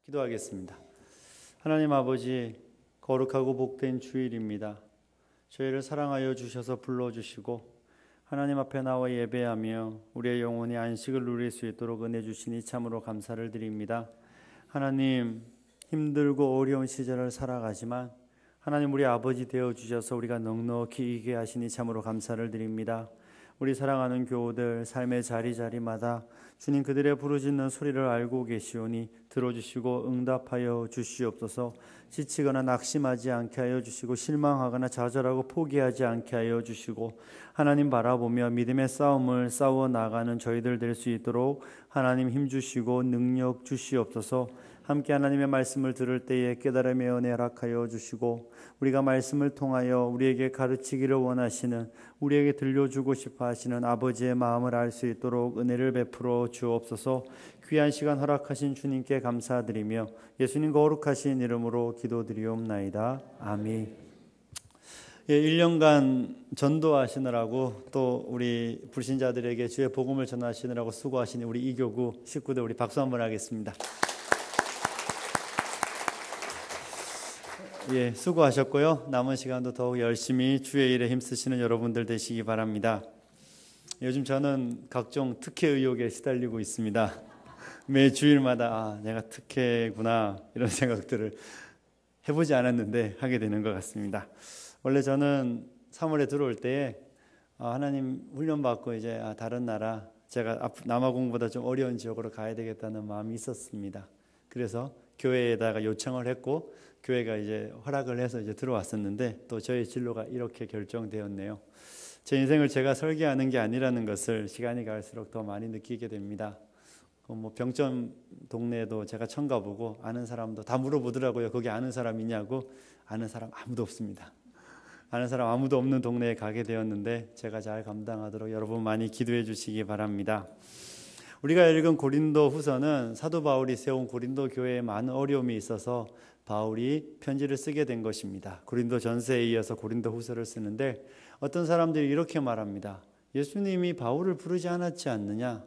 기도하겠습니다. 하나님 아버지, 거룩하고 복된 주일입니다. 저희를 사랑하여 주셔서 불러주시고 하나님 앞에 나와 예배하며 우리의 영혼이 안식을 누릴 수 있도록 은혜 주시니 참으로 감사를 드립니다. 하나님, 힘들고 어려운 시절을 살아가지만 하나님 우리 아버지 되어주셔서 우리가 넉넉히 이기게 하시니 참으로 감사를 드립니다. 우리 사랑하는 교우들 삶의 자리자리마다 주님 그들의 부르짖는 소리를 알고 계시오니 들어주시고 응답하여 주시옵소서. 지치거나 낙심하지 않게 하여 주시고 실망하거나 좌절하고 포기하지 않게 하여 주시고 하나님 바라보며 믿음의 싸움을 싸워 나가는 저희들 될 수 있도록 하나님 힘주시고 능력 주시옵소서. 함께 하나님의 말씀을 들을 때에 깨달음의 은혜 허락하여 주시고 우리가 말씀을 통하여 우리에게 가르치기를 원하시는, 우리에게 들려주고 싶어 하시는 아버지의 마음을 알 수 있도록 은혜를 베풀어 주옵소서. 귀한 시간 허락하신 주님께 감사드리며 예수님 거룩하신 이름으로 기도드리옵나이다. 아멘. 1년간 전도하시느라고 또 우리 불신자들에게 주의 복음을 전하시느라고 수고하신 우리 이교구 식구들 우리 박수 한번 하겠습니다. 수고하셨고요. 남은 시간도 더욱 열심히 주의 일에 힘쓰시는 여러분들 되시기 바랍니다. 요즘 저는 각종 특혜 의혹에 시달리고 있습니다. 매 주일마다 내가 특혜구나 이런 생각들을 해보지 않았는데 하게 되는 것 같습니다. 원래 저는 3월에 들어올 때에 하나님 훈련받고 이제 다른 나라, 제가 남아공보다 좀 어려운 지역으로 가야 되겠다는 마음이 있었습니다. 그래서 교회에다가 요청을 했고 교회가 이제 허락을 해서 이제 들어왔었는데 또 저의 진로가 이렇게 결정되었네요. 제 인생을 제가 설계하는 게 아니라는 것을 시간이 갈수록 더 많이 느끼게 됩니다. 병점 동네에도 제가 처음 가보고 아는 사람도 다 물어보더라고요. 거기 아는 사람 있냐고. 아는 사람 아무도 없습니다. 아는 사람 아무도 없는 동네에 가게 되었는데 제가 잘 감당하도록 여러분 많이 기도해 주시기 바랍니다. 우리가 읽은 고린도 후서는 사도 바울이 세운 고린도 교회에 많은 어려움이 있어서 바울이 편지를 쓰게 된 것입니다. 고린도 전서에 이어서 고린도 후서를 쓰는데 어떤 사람들이 이렇게 말합니다. 예수님이 바울을 부르지 않았지 않느냐?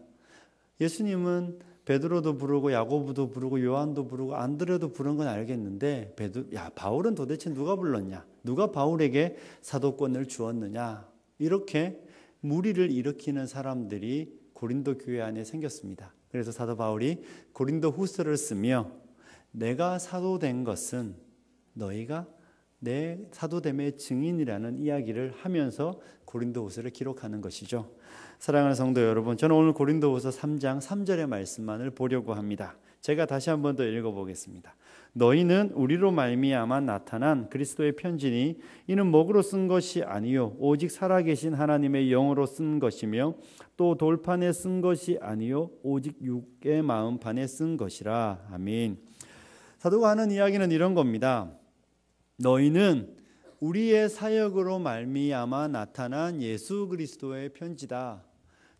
예수님은 베드로도 부르고 야고보도 부르고 요한도 부르고 안드레도 부른 건 알겠는데 바울은 도대체 누가 불렀냐? 누가 바울에게 사도권을 주었느냐? 이렇게 무리를 일으키는 사람들이 고린도 교회 안에 생겼습니다. 그래서 사도 바울이 고린도 후서를 쓰며 내가 사도된 것은 너희가 내 사도됨의 증인이라는 이야기를 하면서 고린도 후서를 기록하는 것이죠. 사랑하는 성도 여러분, 저는 오늘 고린도 후서 3장 3절의 말씀만을 보려고 합니다. 제가 다시 한번 더 읽어보겠습니다. 너희는 우리로 말미암아 나타난 그리스도의 편지니 이는 먹으로 쓴 것이 아니요 오직 살아계신 하나님의 영으로 쓴 것이며 또 돌판에 쓴 것이 아니요 오직 육의 마음판에 쓴 것이라. 아멘. 사도가 하는 이야기는 이런 겁니다. 너희는 우리의 사역으로 말미암아 나타난 예수 그리스도의 편지다.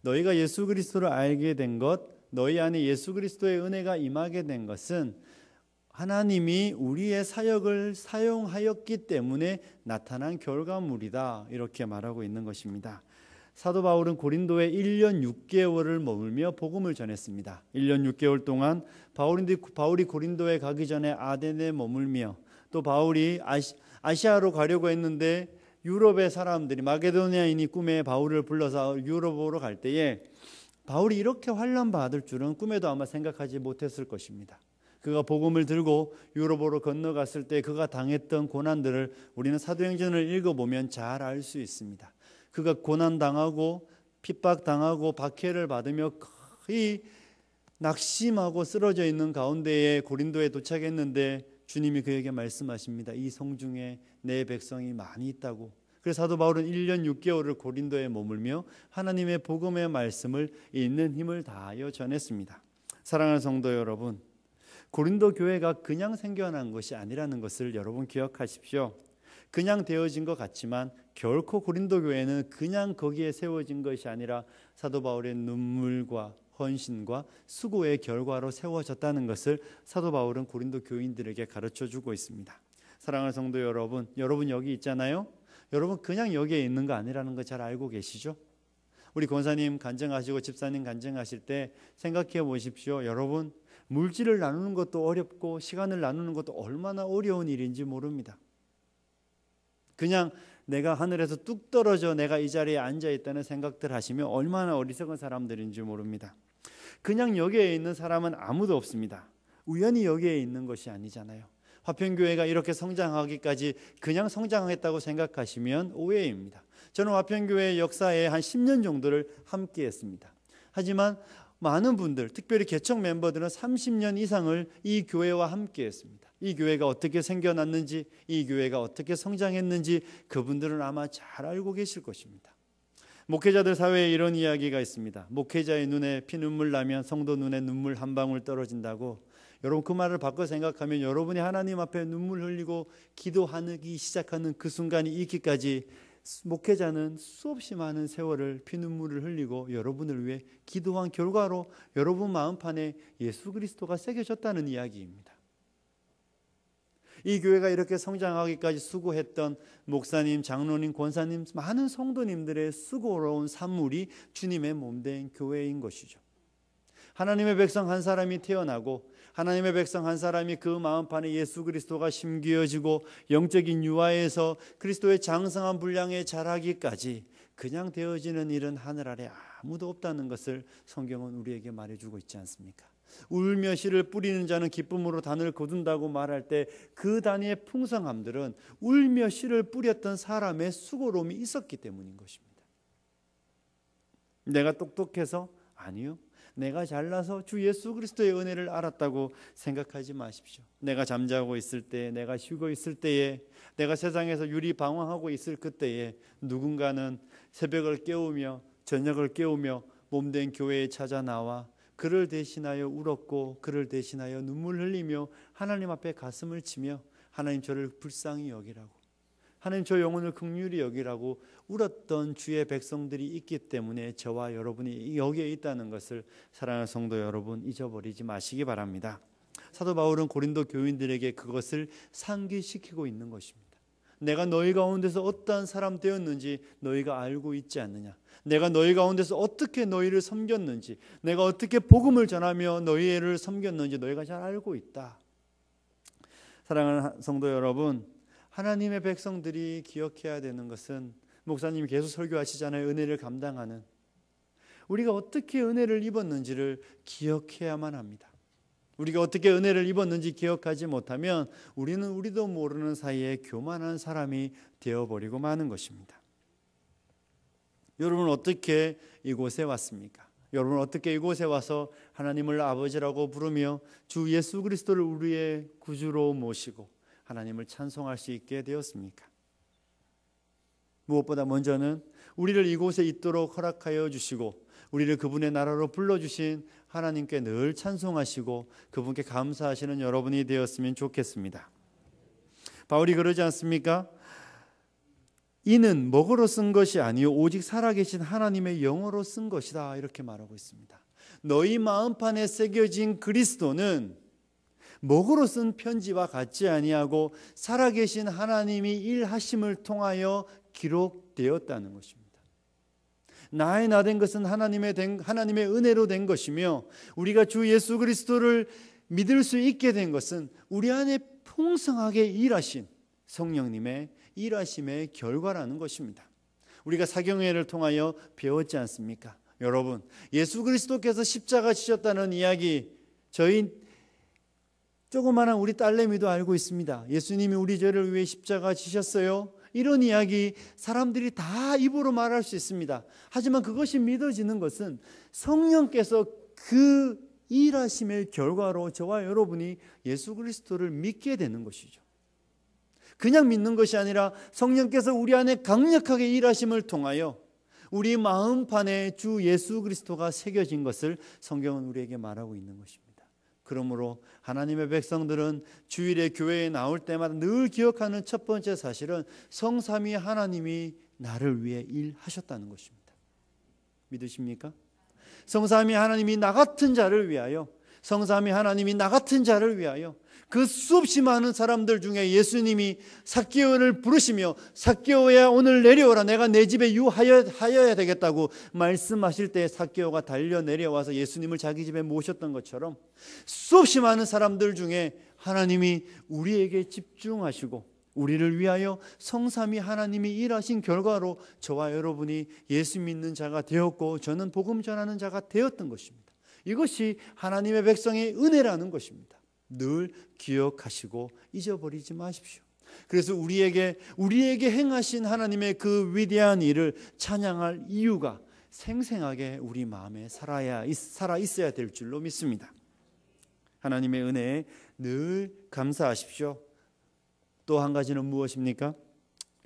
너희가 예수 그리스도를 알게 된 것, 너희 안에 예수 그리스도의 은혜가 임하게 된 것은 하나님이 우리의 사역을 사용하였기 때문에 나타난 결과물이다. 이렇게 말하고 있는 것입니다. 사도 바울은 고린도에 1년 6개월을 머물며 복음을 전했습니다. 1년 6개월 동안 바울이 고린도에 가기 전에 아덴에 머물며 또 바울이 아시아로 가려고 했는데 유럽의 사람들이 마게도니아인이 꿈에 바울을 불러서 유럽으로 갈 때에 바울이 이렇게 환난 받을 줄은 꿈에도 아마 생각하지 못했을 것입니다. 그가 복음을 들고 유럽으로 건너갔을 때 그가 당했던 고난들을 우리는 사도행전을 읽어보면 잘 알 수 있습니다. 그가 고난당하고 핍박당하고 박해를 받으며 거의 낙심하고 쓰러져 있는 가운데에 고린도에 도착했는데 주님이 그에게 말씀하십니다. 이 성중에 내 백성이 많이 있다고. 그래서 사도 바울은 1년 6개월을 고린도에 머물며 하나님의 복음의 말씀을 있는 힘을 다하여 전했습니다. 사랑하는 성도 여러분, 고린도 교회가 그냥 생겨난 것이 아니라는 것을 여러분 기억하십시오. 그냥 되어진 것 같지만 결코 고린도 교회는 그냥 거기에 세워진 것이 아니라 사도 바울의 눈물과 헌신과 수고의 결과로 세워졌다는 것을 사도 바울은 고린도 교인들에게 가르쳐주고 있습니다. 사랑하는 성도 여러분, 여러분 여기 있잖아요. 여러분 그냥 여기에 있는 거 아니라는 거 잘 알고 계시죠? 우리 권사님 간증하시고 집사님 간증하실 때 생각해 보십시오. 여러분 물질을 나누는 것도 어렵고 시간을 나누는 것도 얼마나 어려운 일인지 모릅니다. 그냥 내가 하늘에서 뚝 떨어져 내가 이 자리에 앉아 있다는 생각들 하시면 얼마나 어리석은 사람들인지 모릅니다. 그냥 여기에 있는 사람은 아무도 없습니다. 우연히 여기에 있는 것이 아니잖아요. 화평교회가 이렇게 성장하기까지 그냥 성장했다고 생각하시면 오해입니다. 저는 화평교회 역사에 한 10년 정도를 함께 했습니다. 하지만 많은 분들, 특별히 개척 멤버들은 30년 이상을 이 교회와 함께 했습니다. 이 교회가 어떻게 생겨났는지, 이 교회가 어떻게 성장했는지 그분들은 아마 잘 알고 계실 것입니다. 목회자들 사회에 이런 이야기가 있습니다. 목회자의 눈에 피눈물 나면 성도 눈에 눈물 한 방울 떨어진다고. 여러분 그 말을 바꿔 생각하면 여러분이 하나님 앞에 눈물 흘리고 기도하기 시작하는 그 순간이 있기까지 목회자는 수없이 많은 세월을 피눈물을 흘리고 여러분을 위해 기도한 결과로 여러분 마음판에 예수 그리스도가 새겨졌다는 이야기입니다. 이 교회가 이렇게 성장하기까지 수고했던 목사님, 장로님, 권사님, 많은 성도님들의 수고로운 산물이 주님의 몸된 교회인 것이죠. 하나님의 백성 한 사람이 태어나고 하나님의 백성 한 사람이 그 마음판에 예수 그리스도가 심기어지고 영적인 유아에서 그리스도의 장성한 분량에 자라기까지 그냥 되어지는 일은 하늘 아래 아무도 없다는 것을 성경은 우리에게 말해주고 있지 않습니까? 울며 씨를 뿌리는 자는 기쁨으로 단을 거둔다고 말할 때 그 단의 풍성함들은 울며 씨를 뿌렸던 사람의 수고로움이 있었기 때문인 것입니다. 내가 똑똑해서? 아니요. 내가 잘나서 주 예수 그리스도의 은혜를 알았다고 생각하지 마십시오. 내가 잠자고 있을 때, 내가 쉬고 있을 때에, 내가 세상에서 유리방황하고 있을 그때에 누군가는 새벽을 깨우며 저녁을 깨우며 몸된 교회에 찾아 나와 그를 대신하여 울었고 그를 대신하여 눈물 흘리며 하나님 앞에 가슴을 치며 하나님 저를 불쌍히 여기라고, 하나님 저 영혼을 긍휼히 여기라고 울었던 주의 백성들이 있기 때문에 저와 여러분이 여기에 있다는 것을 사랑하는 성도 여러분 잊어버리지 마시기 바랍니다. 사도 바울은 고린도 교인들에게 그것을 상기시키고 있는 것입니다. 내가 너희 가운데서 어떠한 사람 되었는지 너희가 알고 있지 않느냐. 내가 너희 가운데서 어떻게 너희를 섬겼는지, 내가 어떻게 복음을 전하며 너희를 섬겼는지 너희가 잘 알고 있다. 사랑하는 성도 여러분, 하나님의 백성들이 기억해야 되는 것은 목사님이 계속 설교하시잖아요. 은혜를 감당하는, 우리가 어떻게 은혜를 입었는지를 기억해야만 합니다. 우리가 어떻게 은혜를 입었는지 기억하지 못하면 우리는 우리도 모르는 사이에 교만한 사람이 되어버리고 마는 것입니다. 여러분은 어떻게 이곳에 왔습니까? 여러분은 어떻게 이곳에 와서 하나님을 아버지라고 부르며 주 예수 그리스도를 우리의 구주로 모시고 하나님을 찬송할 수 있게 되었습니까? 무엇보다 먼저는 우리를 이곳에 있도록 허락하여 주시고 우리를 그분의 나라로 불러주신 하나님께 늘 찬송하시고 그분께 감사하시는 여러분이 되었으면 좋겠습니다. 바울이 그러지 않습니까? 이는 먹으로 쓴 것이 아니요 오직 살아계신 하나님의 영으로 쓴 것이다, 이렇게 말하고 있습니다. 너희 마음판에 새겨진 그리스도는 먹으로 쓴 편지와 같지 아니하고 살아계신 하나님이 일하심을 통하여 기록되었다는 것입니다. 나의 나 된 것은 하나님의 은혜로 된 것이며 우리가 주 예수 그리스도를 믿을 수 있게 된 것은 우리 안에 풍성하게 일하신 성령님의 일하심의 결과라는 것입니다. 우리가 사경회를 통하여 배웠지 않습니까? 여러분, 예수 그리스도께서 십자가 지셨다는 이야기 저희 조그마한 우리 딸내미도 알고 있습니다. 예수님이 우리 죄를 위해 십자가 지셨어요. 이런 이야기 사람들이 다 입으로 말할 수 있습니다. 하지만 그것이 믿어지는 것은 성령께서 그 일하심의 결과로 저와 여러분이 예수 그리스도를 믿게 되는 것이죠. 그냥 믿는 것이 아니라 성령께서 우리 안에 강력하게 일하심을 통하여 우리 마음판에 주 예수 그리스도가 새겨진 것을 성경은 우리에게 말하고 있는 것입니다. 그러므로 하나님의 백성들은 주일에 교회에 나올 때마다 늘 기억하는 첫 번째 사실은 성삼위 하나님이 나를 위해 일하셨다는 것입니다. 믿으십니까? 성삼위 하나님이 나 같은 자를 위하여 성삼위 하나님이 나 같은 자를 위하여 그 수없이 많은 사람들 중에 예수님이 삭개오를 부르시며 삭개오야 오늘 내려오라 내가 내 집에 유하여야 되겠다고 말씀하실 때 삭개오가 달려 내려와서 예수님을 자기 집에 모셨던 것처럼 수없이 많은 사람들 중에 하나님이 우리에게 집중하시고 우리를 위하여 성삼위 하나님이 일하신 결과로 저와 여러분이 예수 믿는 자가 되었고 저는 복음 전하는 자가 되었던 것입니다. 이것이 하나님의 백성의 은혜라는 것입니다. 늘 기억하시고 잊어버리지 마십시오. 그래서 우리에게 행하신 하나님의 그 위대한 일을 찬양할 이유가 생생하게 우리 마음에 살아 있어야 될 줄로 믿습니다. 하나님의 은혜에 늘 감사하십시오. 또 한 가지는 무엇입니까?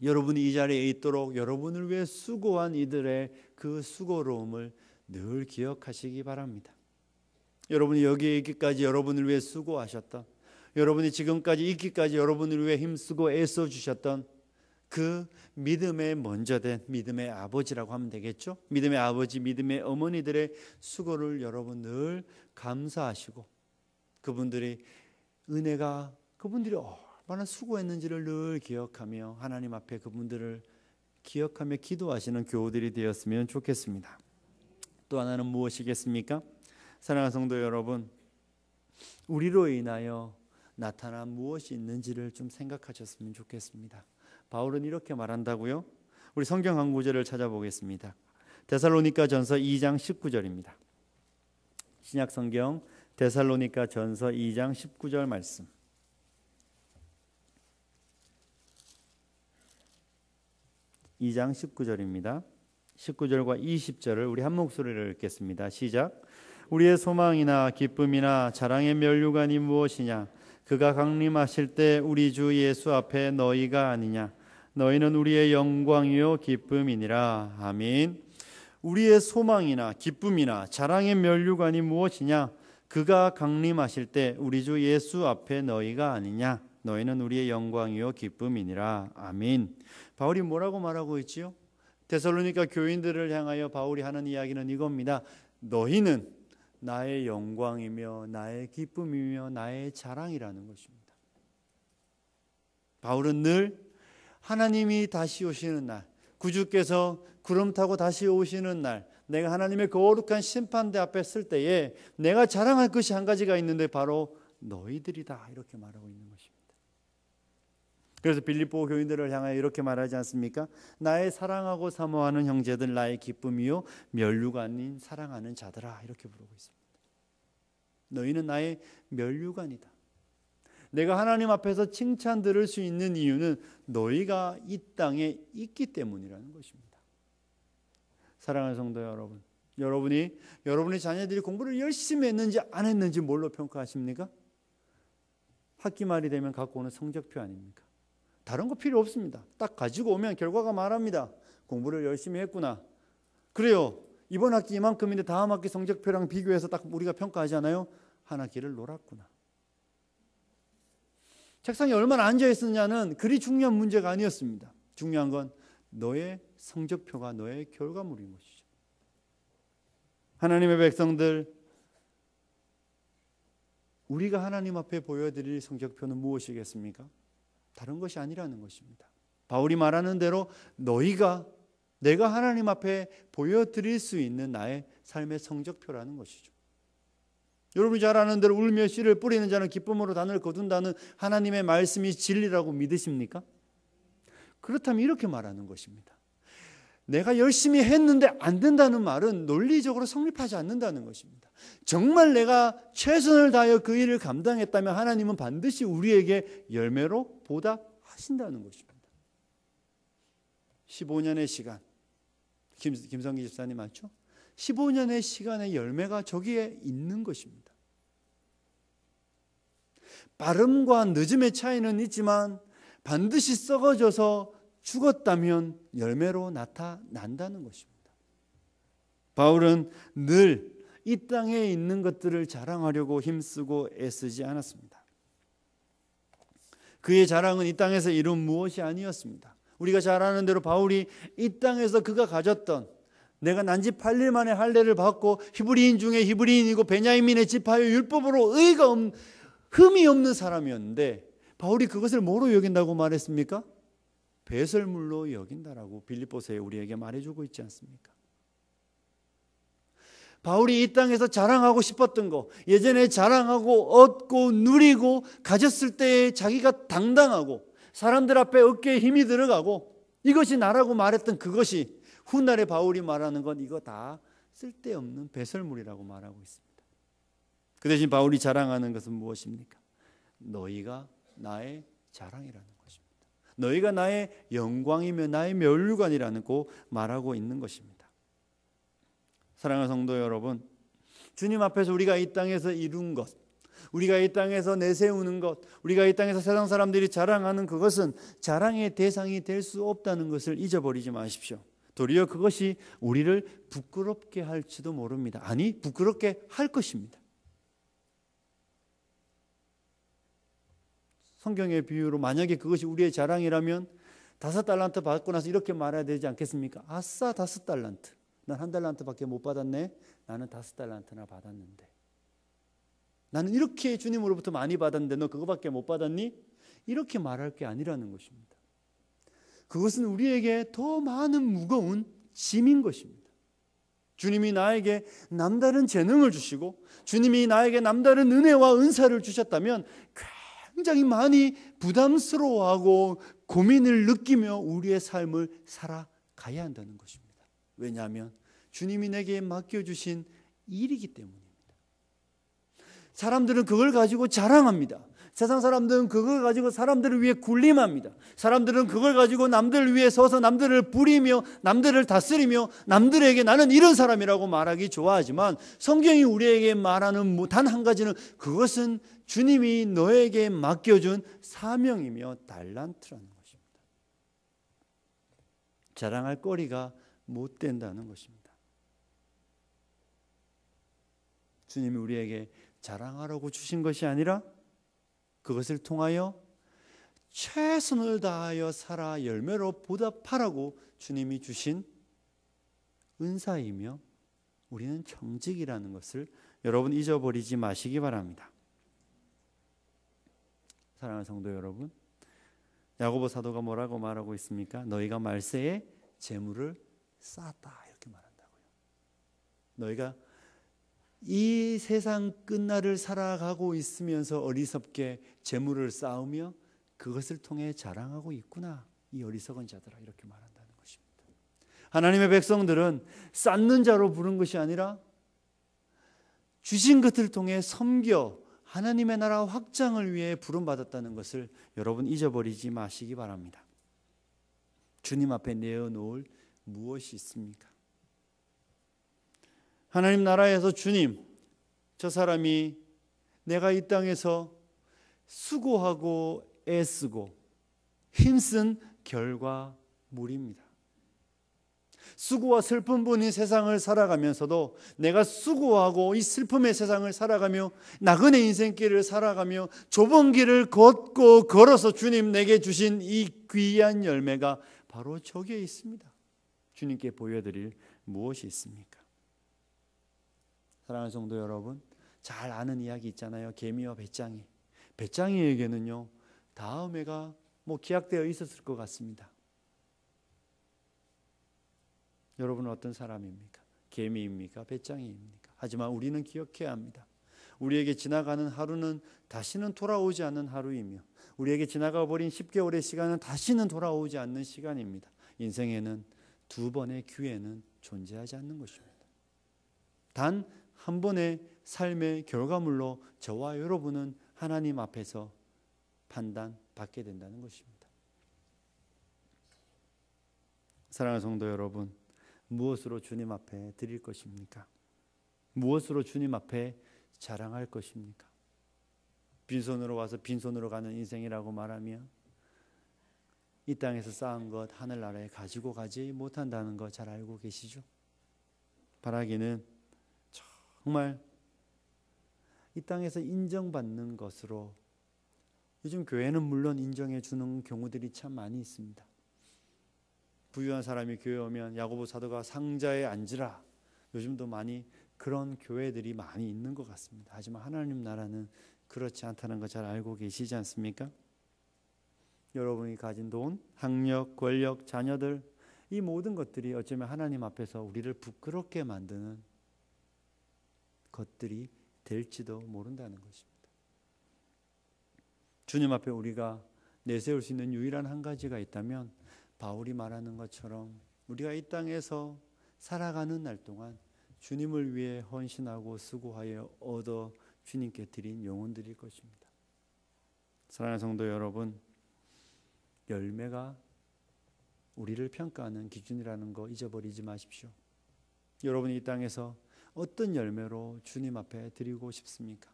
여러분이 이 자리에 있도록 여러분을 위해 수고한 이들의 그 수고로움을 늘 기억하시기 바랍니다. 여러분이 여기에 있기까지 여러분을 위해 수고하셨던, 여러분이 지금까지 있기까지 여러분을 위해 힘쓰고 애써주셨던 그 믿음의 먼저 된 믿음의 아버지라고 하면 되겠죠. 믿음의 아버지, 믿음의 어머니들의 수고를 여러분 늘 감사하시고 그분들이 얼마나 수고했는지를 늘 기억하며 하나님 앞에 그분들을 기억하며 기도하시는 교우들이 되었으면 좋겠습니다. 또 하나는 무엇이겠습니까? 사랑하는 성도 여러분, 우리로 인하여 나타난 무엇이 있는지를 좀 생각하셨으면 좋겠습니다. 바울은 이렇게 말한다고요? 우리 성경 한 구절을 찾아보겠습니다. 데살로니가전서 2장 19절입니다. 신약 성경 데살로니가전서 2장 19절 말씀. 2장 19절입니다. 19절과 20절을 우리 한 목소리로 읽겠습니다. 시작. 우리의 소망이나 기쁨이나 자랑의 면류관이 무엇이냐? 그가 강림하실 때 우리 주 예수 앞에 너희가 아니냐? 너희는 우리의 영광이요 기쁨이니라. 아멘. 우리의 소망이나 기쁨이나 자랑의 면류관이 무엇이냐? 그가 강림하실 때 우리 주 예수 앞에 너희가 아니냐? 너희는 우리의 영광이요 기쁨이니라. 아멘. 바울이 뭐라고 말하고 있지요? 데살로니가 교인들을 향하여 바울이 하는 이야기는 이겁니다. 너희는 나의 영광이며 나의 기쁨이며 나의 자랑이라는 것입니다. 바울은 늘 하나님이 다시 오시는 날, 구주께서 구름 타고 다시 오시는 날, 내가 하나님의 거룩한 심판대 앞에 설 때에 내가 자랑할 것이 한 가지가 있는데 바로 너희들이다, 이렇게 말하고 있는 것입니다. 그래서 빌립보 교인들을 향하여 이렇게 말하지 않습니까? 나의 사랑하고 사모하는 형제들, 나의 기쁨이요 면류가 아닌 사랑하는 자들아, 이렇게 부르고 있습니다. 너희는 나의 면류관이다. 내가 하나님 앞에서 칭찬 들을 수 있는 이유는 너희가 이 땅에 있기 때문이라는 것입니다. 사랑하는 성도 여러분, 여러분의 자녀들이 공부를 열심히 했는지 안 했는지 뭘로 평가하십니까? 학기 말이 되면 갖고 오는 성적표 아닙니까? 다른 거 필요 없습니다. 딱 가지고 오면 결과가 말합니다. 공부를 열심히 했구나. 그래요. 이번 학기 이만큼인데 다음 학기 성적표랑 비교해서 딱 우리가 평가하잖아요. 한 학기를 놀았구나. 책상에 얼마나 앉아 있었냐는 그리 중요한 문제가 아니었습니다. 중요한 건 너의 성적표가 너의 결과물인 것이죠. 하나님의 백성들, 우리가 하나님 앞에 보여드릴 성적표는 무엇이겠습니까? 다른 것이 아니라는 것입니다. 바울이 말하는 대로 내가 하나님 앞에 보여드릴 수 있는 나의 삶의 성적표라는 것이죠. 여러분이 잘 아는 대로 울며 씨를 뿌리는 자는 기쁨으로 단을 거둔다는 하나님의 말씀이 진리라고 믿으십니까? 그렇다면 이렇게 말하는 것입니다. 내가 열심히 했는데 안 된다는 말은 논리적으로 성립하지 않는다는 것입니다. 정말 내가 최선을 다하여 그 일을 감당했다면 하나님은 반드시 우리에게 열매로 보답하신다는 것입니다. 15년의 시간, 김성기 집사님 맞죠? 15년의 시간의 열매가 저기에 있는 것입니다. 빠름과 늦음의 차이는 있지만 반드시 썩어져서 죽었다면 열매로 나타난다는 것입니다. 바울은 늘 이 땅에 있는 것들을 자랑하려고 힘쓰고 애쓰지 않았습니다. 그의 자랑은 이 땅에서 이룬 무엇이 아니었습니다. 우리가 잘 아는 대로 바울이 이 땅에서 그가 가졌던 내가 난지 8일 만에 할례를 받고 히브리인 중에 히브리인이고 베냐민의 지파요 율법으로 흠이 없는 사람이었는데 바울이 그것을 뭐로 여긴다고 말했습니까? 배설물로 여긴다라고 빌립보서에 우리에게 말해주고 있지 않습니까? 바울이 이 땅에서 자랑하고 싶었던 거, 예전에 자랑하고 얻고 누리고 가졌을 때에 자기가 당당하고 사람들 앞에 어깨에 힘이 들어가고 이것이 나라고 말했던 그것이 훗날에 바울이 말하는 건 이거 다 쓸데없는 배설물이라고 말하고 있습니다. 그 대신 바울이 자랑하는 것은 무엇입니까? 너희가 나의 자랑이라는 것입니다. 너희가 나의 영광이며 나의 면류관이라고 말하고 있는 것입니다. 사랑하는 성도 여러분, 주님 앞에서 우리가 이 땅에서 이룬 것, 우리가 이 땅에서 내세우는 것, 우리가 이 땅에서 세상 사람들이 자랑하는 그것은 자랑의 대상이 될 수 없다는 것을 잊어버리지 마십시오. 도리어 그것이 우리를 부끄럽게 할지도 모릅니다. 아니, 부끄럽게 할 것입니다. 성경의 비유로 만약에 그것이 우리의 자랑이라면 5달란트 받고 나서 이렇게 말해야 되지 않겠습니까? 아싸 5달란트. 난 1달란트밖에 못 받았네. 나는 5달란트나 받았는데. 나는 이렇게 주님으로부터 많이 받았는데 너 그거밖에 못 받았니? 이렇게 말할 게 아니라는 것입니다. 그것은 우리에게 더 많은 무거운 짐인 것입니다. 주님이 나에게 남다른 재능을 주시고 주님이 나에게 남다른 은혜와 은사를 주셨다면 굉장히 많이 부담스러워하고 고민을 느끼며 우리의 삶을 살아가야 한다는 것입니다. 왜냐하면 주님이 내게 맡겨주신 일이기 때문입니다. 사람들은 그걸 가지고 자랑합니다. 세상 사람들은 그걸 가지고 사람들을 위해 군림합니다. 사람들은 그걸 가지고 남들을 위해 서서 남들을 부리며 남들을 다스리며 남들에게 나는 이런 사람이라고 말하기 좋아하지만 성경이 우리에게 말하는 단 한 가지는 그것은 주님이 너에게 맡겨준 사명이며 달란트라는 것입니다. 자랑할 거리가 못 된다는 것입니다. 주님이 우리에게 자랑하라고 주신 것이 아니라 그것을 통하여 최선을 다하여 살아 열매로 보답하라고 주님이 주신 은사이며 우리는 청직이라는 것을 여러분 잊어버리지 마시기 바랍니다. 사랑하는 성도 여러분, 야고보 사도가 뭐라고 말하고 있습니까? 너희가 말세에 재물을 쌓았다 이렇게 말한다고요. 너희가 이 세상 끝날을 살아가고 있으면서 어리석게 재물을 쌓으며 그것을 통해 자랑하고 있구나. 이 어리석은 자들아 이렇게 말한다는 것입니다. 하나님의 백성들은 쌓는 자로 부른 것이 아니라 주신 것을 통해 섬겨 하나님의 나라 확장을 위해 부름받았다는 것을 여러분 잊어버리지 마시기 바랍니다. 주님 앞에 내어놓을 무엇이 있습니까? 하나님 나라에서 주님, 저 사람이 내가 이 땅에서 수고하고 애쓰고 힘쓴 결과물입니다. 수고와 슬픔 분인 세상을 살아가면서도 내가 수고하고 이 슬픔의 세상을 살아가며 나그네 인생길을 살아가며 좁은 길을 걷고 걸어서 주님 내게 주신 이 귀한 열매가 바로 저기에 있습니다. 주님께 보여드릴 무엇이 있습니까? 사랑하는 성도 여러분, 잘 아는 이야기 있잖아요. 개미와 배짱이. 배짱이에게는요 다음 해가 기약되어 있었을 것 같습니다. 여러분은 어떤 사람입니까? 개미입니까? 배짱이입니까? 하지만 우리는 기억해야 합니다. 우리에게 지나가는 하루는 다시는 돌아오지 않는 하루이며 우리에게 지나가 버린 10개월의 시간은 다시는 돌아오지 않는 시간입니다. 인생에는 두 번의 기회는 존재하지 않는 것입니다. 단 한 번의 삶의 결과물로 저와 여러분은 하나님 앞에서 판단받게 된다는 것입니다. 사랑하는 성도 여러분, 무엇으로 주님 앞에 드릴 것입니까? 무엇으로 주님 앞에 자랑할 것입니까? 빈손으로 와서 빈손으로 가는 인생이라고 말하면 이 땅에서 쌓은 것 하늘나라에 가지고 가지 못한다는 거 잘 알고 계시죠? 바라기는 정말 이 땅에서 인정받는 것으로 요즘 교회는 물론 인정해 주는 경우들이 참 많이 있습니다. 부유한 사람이 교회 오면 야고보 사도가 상자에 앉으라. 요즘도 많이 그런 교회들이 많이 있는 것 같습니다. 하지만 하나님 나라는 그렇지 않다는 거 잘 알고 계시지 않습니까? 여러분이 가진 돈, 학력, 권력, 자녀들, 이 모든 것들이 어쩌면 하나님 앞에서 우리를 부끄럽게 만드는 것들이 될지도 모른다는 것입니다. 주님 앞에 우리가 내세울 수 있는 유일한 한 가지가 있다면 바울이 말하는 것처럼 우리가 이 땅에서 살아가는 날 동안 주님을 위해 헌신하고 수고하여 얻어 주님께 드린 영혼들일 것입니다. 사랑하는 성도 여러분, 열매가 우리를 평가하는 기준이라는 거 잊어버리지 마십시오. 여러분이 이 땅에서 어떤 열매로 주님 앞에 드리고 싶습니까?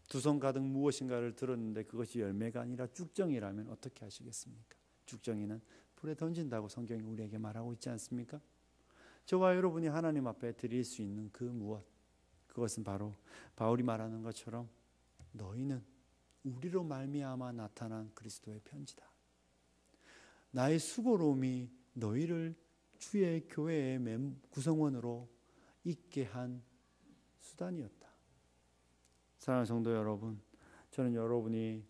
두 손 가득 무엇인가를 들었는데 그것이 열매가 아니라 쭉정이라면 어떻게 하시겠습니까? 쭉정이는 불에 던진다고 성경이 우리에게 말하고 있지 않습니까? 저와 여러분이 하나님 앞에 드릴 수 있는 그 무엇, 그것은 바로 바울이 말하는 것처럼 너희는 우리로 말미암아 나타난 그리스도의 편지다. 나의 수고로움이 너희를 주의 교회의 구성원으로 있게 한 수단이었다. 사랑하는 성도 여러분, 저는 여러분이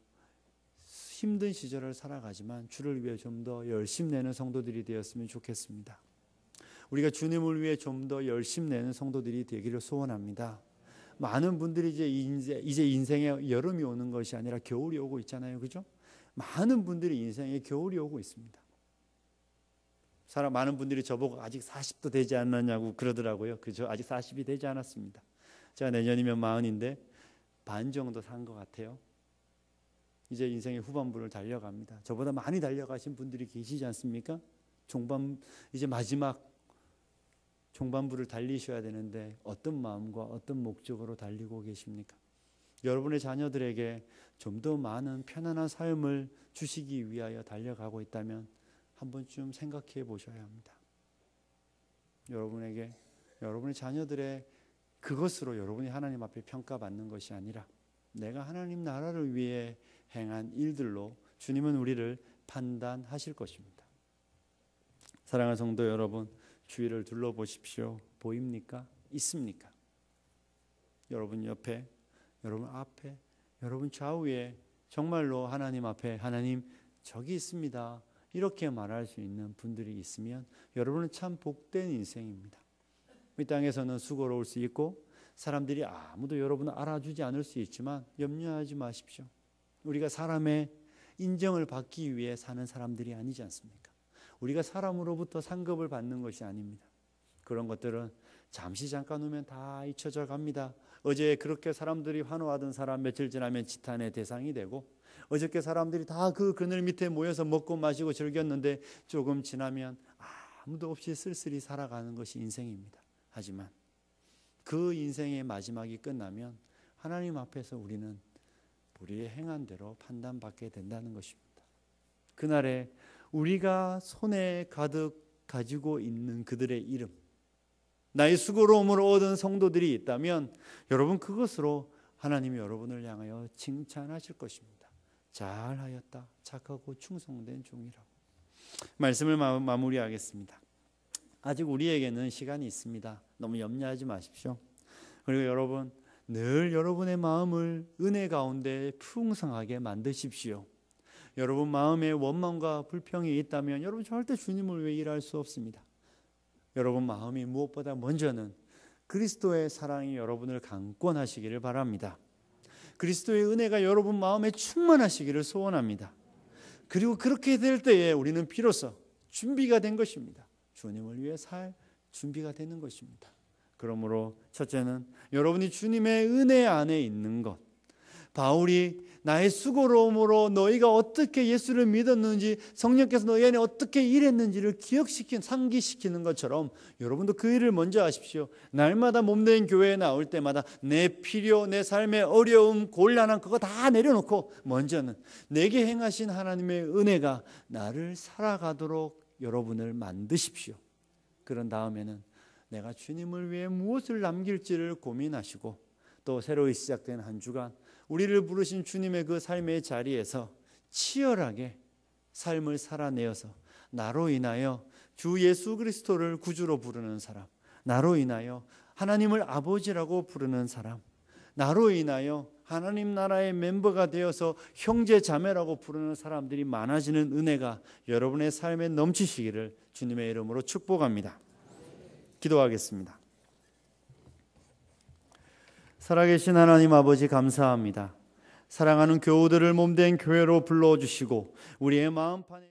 힘든 시절을 살아가지만 주를 위해 좀 더 열심 내는 성도들이 되었으면 좋겠습니다. 우리가 주님을 위해 좀 더 열심 내는 성도들이 되기를 소원합니다. 많은 분들이 이제 인생에 여름이 오는 것이 아니라 겨울이 오고 있잖아요, 그죠? 많은 분들이 인생에 겨울이 오고 있습니다. 많은 분들이 저보고 아직 40도 되지 않았냐고 그러더라고요. 그저 아직 40이 되지 않았습니다. 제가 내년이면 40인데 반 정도 산 것 같아요. 이제 인생의 후반부를 달려갑니다. 저보다 많이 달려가신 분들이 계시지 않습니까? 이제 마지막 종반부를 달리셔야 되는데 어떤 마음과 어떤 목적으로 달리고 계십니까? 여러분의 자녀들에게 좀 더 많은 편안한 삶을 주시기 위하여 달려가고 있다면 한 번쯤 생각해 보셔야 합니다. 여러분의 자녀들의 그것으로 여러분이 하나님 앞에 평가받는 것이 아니라 내가 하나님 나라를 위해 행한 일들로 주님은 우리를 판단하실 것입니다. 사랑하는 성도 여러분, 주위를 둘러보십시오. 보입니까? 있습니까? 여러분 옆에, 여러분 앞에, 여러분 좌우에 정말로 하나님 앞에 하나님 저기 있습니다. 이렇게 말할 수 있는 분들이 있으면 여러분은 참 복된 인생입니다. 이 땅에서는 수고로울 수 있고 사람들이 아무도 여러분을 알아주지 않을 수 있지만 염려하지 마십시오. 우리가 사람의 인정을 받기 위해 사는 사람들이 아니지 않습니까? 우리가 사람으로부터 상급을 받는 것이 아닙니다. 그런 것들은 잠깐 후면 다 잊혀져 갑니다. 어제 그렇게 사람들이 환호하던 사람 며칠 지나면 지탄의 대상이 되고 어저께 사람들이 다 그 그늘 밑에 모여서 먹고 마시고 즐겼는데 조금 지나면 아무도 없이 쓸쓸히 살아가는 것이 인생입니다. 하지만 그 인생의 마지막이 끝나면 하나님 앞에서 우리는 우리의 행한 대로 판단받게 된다는 것입니다. 그날에 우리가 손에 가득 가지고 있는 그들의 이름, 나의 수고로움으로 얻은 성도들이 있다면 여러분 그것으로 하나님이 여러분을 향하여 칭찬하실 것입니다. 잘하였다, 착하고 충성된 종이라고. 말씀을 마무리하겠습니다. 아직 우리에게는 시간이 있습니다. 너무 염려하지 마십시오. 그리고 여러분 늘 여러분의 마음을 은혜 가운데 풍성하게 만드십시오. 여러분 마음에 원망과 불평이 있다면 여러분 절대 주님을 위해 일할 수 없습니다. 여러분 마음이 무엇보다 먼저는 그리스도의 사랑이 여러분을 강권하시기를 바랍니다. 그리스도의 은혜가 여러분 마음에 충만하시기를 소원합니다. 그리고 그렇게 될 때에 우리는 비로소 준비가 된 것입니다. 주님을 위해 살 준비가 되는 것입니다. 그러므로 첫째는 여러분이 주님의 은혜 안에 있는 것, 바울이 나의 수고로움으로 너희가 어떻게 예수를 믿었는지 성령께서 너희 안에 어떻게 일했는지를 상기시키는 것처럼 여러분도 그 일을 먼저 하십시오. 날마다 몸된 교회에 나올 때마다 내 필요, 내 삶의 어려움, 곤란한 그거 다 내려놓고 먼저는 내게 행하신 하나님의 은혜가 나를 살아가도록 여러분을 만드십시오. 그런 다음에는 내가 주님을 위해 무엇을 남길지를 고민하시고 또 새로이 시작된 한 주간 우리를 부르신 주님의 그 삶의 자리에서 치열하게 삶을 살아내어서 나로 인하여 주 예수 그리스도를 구주로 부르는 사람, 나로 인하여 하나님을 아버지라고 부르는 사람, 나로 인하여 하나님 나라의 멤버가 되어서 형제 자매라고 부르는 사람들이 많아지는 은혜가 여러분의 삶에 넘치시기를 주님의 이름으로 축복합니다. 기도하겠습니다. 살아계신 하나님 아버지 감사합니다. 사랑하는 교우들을 몸된 교회로 불러주시고 우리의 마음판에